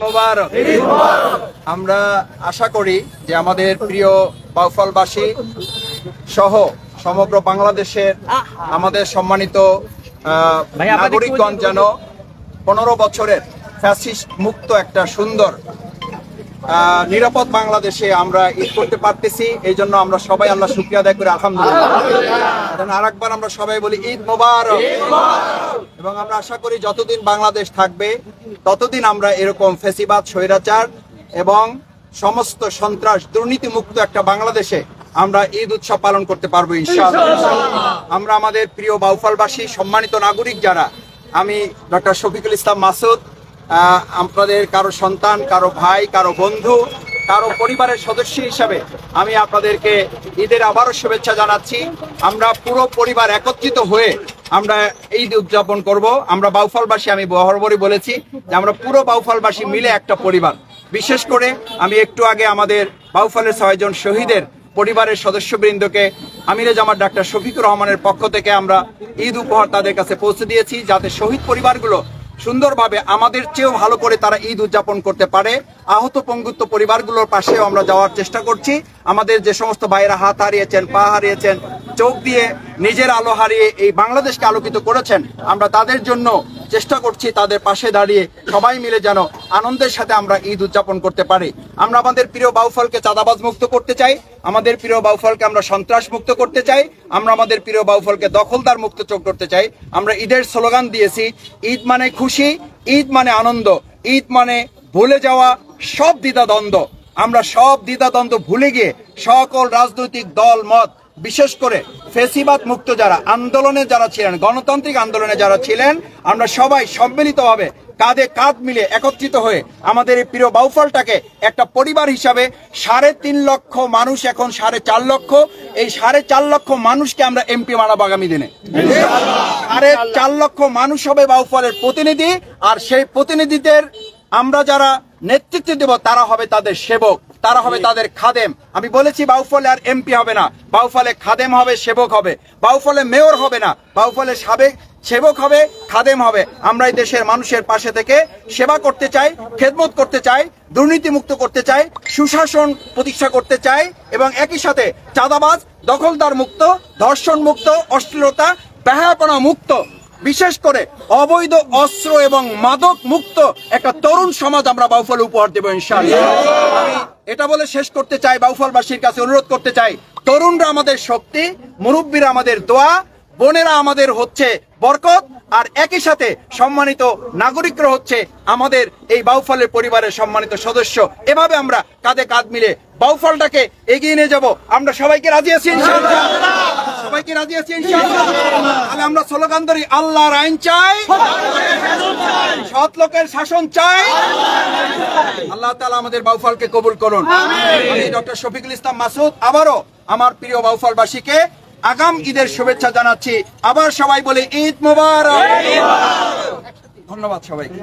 মোবারক। আমরা আশা করি যে আমাদের প্রিয় বাউফলবাসী সহ সমগ্র বাংলাদেশের আমাদের সম্মানিত নাগরিকগণ যেন 15 বছরের ফ্যাসিস্ট মুক্ত একটা সুন্দর নিরাপদ বাংলাদেশে আমরা ঈদ করতে পারতেছি। এই জন্য আমরা সবাই আল্লাহ শুকরিয়া আদায় করি, আলহামদুলিল্লাহ। আরেকবার আমরা সবাই বলি ঈদ মোবারক। এবং আমরা আশা করি যতদিন বাংলাদেশ থাকবে ততদিন আমরা এরকম ফ্যাসিবাদ, স্বৈরাচার এবং সমস্ত সন্ত্রাস, দুর্নীতি মুক্ত একটা বাংলাদেশে আমরা ঈদ উৎসব পালন করতে পারবো ইনশাআল্লাহ। আমরা আমাদের প্রিয় বাউফলবাসী সম্মানিত নাগরিক যারা, আমি ডক্টর শফিকুল ইসলাম মাসুদ, আপনাদের কারো সন্তান, কারো ভাই, কারো বন্ধু, কারো পরিবারের সদস্য হিসাবে আমি আপনাদেরকে ঈদের আবারও শুভেচ্ছা জানাচ্ছি। আমরা পুরো পরিবার একত্রিত হয়ে আমরা ঈদ উদযাপন করব। আমরা বাউফলবাসী, আমি বরাবরই বলেছি যে আমরা পুরো বাউফলবাসী মিলে একটা পরিবার। বিশেষ করে আমি একটু আগে আমাদের বাউফলের 6 জন শহীদের পরিবারের সদস্যবৃন্দকে আমিরে জামাত ডাক্তার শফিকুর রহমানের পক্ষ থেকে আমরা ঈদ উপহার তাদের কাছে পৌঁছে দিয়েছি, যাতে শহীদ পরিবারগুলো সুন্দরভাবে আমাদের চেয়েও ভালো করে তারা ঈদ উদযাপন করতে পারে। আহত পঙ্গুত্ব পরিবারগুলোর পাশেও আমরা যাওয়ার চেষ্টা করছি। আমাদের যে সমস্ত ভাইয়েরা হাত হারিয়েছেন, পা হারিয়েছেন, চোখ দিয়ে নিজের আলো হারিয়ে এই বাংলাদেশকে আলোকিত করেছেন, আমরা তাদের জন্য চেষ্টা করছি তাদের পাশে দাঁড়িয়ে সবাই মিলে যেন আনন্দের সাথে আমরা ঈদ উদযাপন করতে পারি। আমরা আমাদের প্রিয় বাউফলকে চাঁদাবাজ মুক্ত করতে চাই, আমাদের প্রিয় বাউফলকে আমরা সন্ত্রাস মুক্ত করতে চাই, আমরা আমাদের প্রিয় বাউফলকে দখলদার মুক্ত করতে চাই। আমরা ঈদের স্লোগান দিয়েছি, ঈদ মানে খুশি, ঈদ মানে আনন্দ, ঈদ মানে ভুলে যাওয়া সব দ্বিধাদ্বন্দ্ব। আমরা সব দ্বিধাদ্বন্দ্ব ভুলে গিয়ে সকল রাজনৈতিক দল মত, বিশেষ করে ফেসিবাদ মুক্ত যারা আন্দোলনে যারা ছিলেন, গণতান্ত্রিক আন্দোলনে যারা ছিলেন, আমরা সবাই সম্মিলিতভাবে কাঁধে কাঁধ মিলে একত্রিত হয়ে আমাদের এই প্রিয় বাউফলটাকে একটা পরিবার হিসাবে 3.5 লক্ষ মানুষ, এখন 4.5 লক্ষ, এই 4.5 লক্ষ মানুষকে আমরা এমপি বানাবো আগামী দিনে। 4.5 লক্ষ মানুষ হবে বাউফলের প্রতিনিধি, আর সেই প্রতিনিধিদের আমরা যারা নেতৃত্ব দেব তারা হবে তাদের সেবক, তারা হবে তাদের খাদেম। আমি বলেছি বাউফলে আর এমপি হবে না, বাউফলে খাদেম হবে, সেবক হবে। বাউফলে মেয়র হবে না, বাউফলে সাবেক সেবক হবে, খাদেম হবে। আমরা এই দেশের মানুষের পাশে থেকে সেবা করতে চাই, খেদমত করতে চাই, দুর্নীতি মুক্ত করতে চাই, সুশাসন প্রতিষ্ঠা করতে চাই, এবং একই সাথে চাঁদাবাজ, দখলদার মুক্ত, ধর্ষণ মুক্ত, অশ্লীলতা, বেহায়াপনা মুক্ত, বিশেষ করে অবৈধ অস্ত্র এবং মাদক মুক্ত একটা তরুণ সমাজ আমরা বাউফলে উপহার দেব ইনশাআল্লাহ। আমি এটা বলে শেষ করতে চাই, বাউফলবাসীর কাছে অনুরোধ করতে চাই, তরুণরা আমাদের শক্তি, মুরব্বীরা আমাদের দোয়া, বোনেরা আমাদের হচ্ছে বরকত, আর একই সাথে সম্মানিত নাগরিকরা হচ্ছে আমাদের এই বাউফলের পরিবারের সম্মানিত সদস্য। এভাবে আমরা কাঁধে কাঁধ মিলে বাউফলটাকে এগিয়ে নিয়ে যাব। আমরা সবাইকে রাজি আছি ইনশাআল্লাহ? সবাইকে রাজি আছি ইনশাআল্লাহ? তাহলে আমরা স্লোগান ধরি, আল্লাহর আইন চাই, সৎ লোকের শাসন চাই। আল্লাহ তাআলা আমাদের বাউফলকে কবুল করুন। আমি ডক্টর শফিকুল ইসলাম মাসুদ আবারও আমার প্রিয় বাউফলবাসীকে আগাম ঈদের শুভেচ্ছা জানাচ্ছি। আবার সবাই বলে ঈদ মোবারক। ধন্যবাদ সবাইকে।